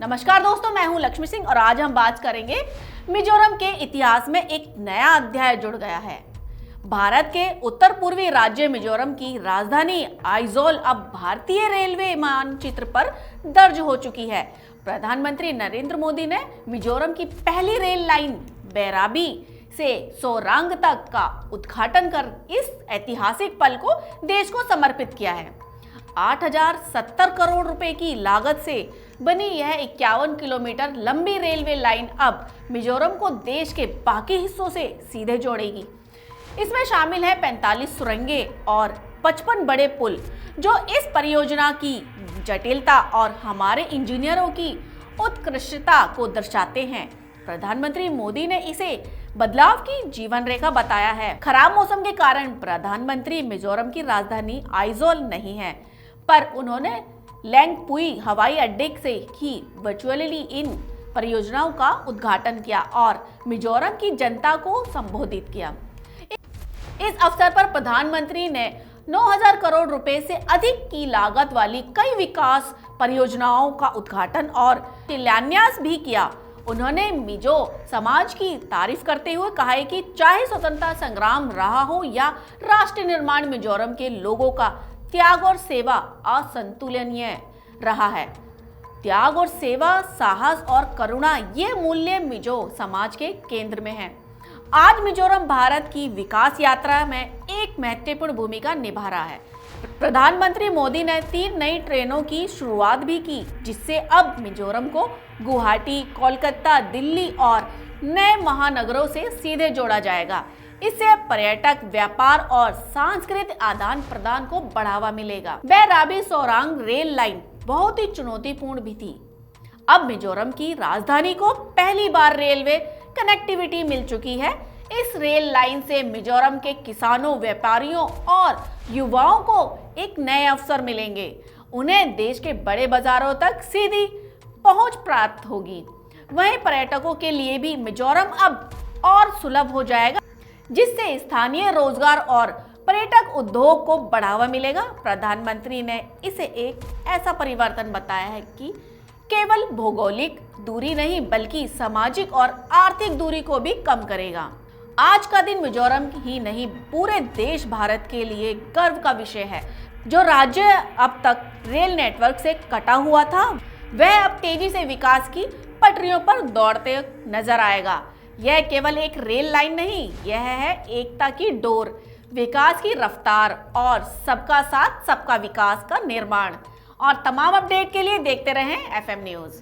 नमस्कार दोस्तों, मैं हूं लक्ष्मी सिंह और आज हम बात करेंगे मिजोरम के इतिहास में एक नया अध्याय जुड़ गया है। भारत के उत्तर पूर्वी राज्य मिजोरम की राजधानी आइजोल अब भारतीय रेलवे मानचित्र पर दर्ज हो चुकी है। प्रधानमंत्री नरेंद्र मोदी ने मिजोरम की पहली रेल लाइन बैराबी से सोरांग तक का उद्घाटन कर इस ऐतिहासिक पल को देश को समर्पित किया है। 8,070 करोड़ रुपए की लागत से बनी यह 51 किलोमीटर लंबी रेलवे लाइन अब मिजोरम को देश के बाकी हिस्सों से सीधे जोड़ेगी। इसमें शामिल है 45 सुरंगें और 55 बड़े पुल, जो इस परियोजना की जटिलता और हमारे इंजीनियरों की उत्कृष्टता को दर्शाते हैं। प्रधानमंत्री मोदी ने इसे बदलाव की जीवन रेखा बताया है। खराब मौसम के कारण प्रधानमंत्री मिजोरम की राजधानी आइजोल नहीं है, पर उन्होंने लैंगपुई हवाई अड्डे से ही वर्चुअली इन परियोजनाओं का उद्घाटन किया और मिजोरम की जनता को संबोधित किया। इस अवसर पर प्रधानमंत्री ने 9,000 करोड़ रुपए से अधिक की लागत वाली कई विकास परियोजनाओं का उद्घाटन और शिलान्यास भी किया। उन्होंने मिजो समाज की तारीफ करते हुए कहा है कि चाहे स्वतंत्रता संग्राम रहा हो या राष्ट्र निर्माण, मिजोरम के लोगों का त्याग और सेवा असंतुलनीय रहा है। त्याग और सेवा, साहस और करुणा, ये मूल्य मिजो समाज के केंद्र में हैं। आज मिजोरम भारत की विकास यात्रा में एक महत्वपूर्ण भूमिका निभा रहा है। प्रधानमंत्री मोदी ने 3 नई ट्रेनों की शुरुआत भी की, जिससे अब मिजोरम को गुवाहाटी, कोलकाता, दिल्ली और नए महानगरों से सीधे जोड़ा जाएगा। इससे पर्यटक, व्यापार और सांस्कृतिक आदान प्रदान को बढ़ावा मिलेगा। बैराबी सोरांग रेल लाइन बहुत ही चुनौतीपूर्ण भी थी। अब मिजोरम की राजधानी को पहली बार रेलवे कनेक्टिविटी मिल चुकी है। इस रेल लाइन से मिजोरम के किसानों, व्यापारियों और युवाओं को एक नए अवसर मिलेंगे। उन्हें देश के बड़े बाजारों तक सीधी पहुंच प्राप्त होगी। वहीं पर्यटकों के लिए भी मिजोरम अब और सुलभ हो जाएगा, जिससे स्थानीय रोजगार और पर्यटक उद्योग को बढ़ावा मिलेगा। प्रधानमंत्री ने इसे एक ऐसा परिवर्तन बताया है कि केवल भौगोलिक दूरी नहीं, बल्कि सामाजिक और आर्थिक दूरी को भी कम करेगा। आज का दिन मिजोरम ही नहीं, पूरे देश भारत के लिए गर्व का विषय है। जो राज्य अब तक रेल नेटवर्क से कटा हुआ था, वह अब तेजी से विकास की पटरियों पर दौड़ते नजर आएगा। यह केवल एक रेल लाइन नहीं, यह है एकता की डोर, विकास की रफ्तार और सबका साथ सबका विकास का निर्माण। और तमाम अपडेट के लिए देखते रहें FM न्यूज़।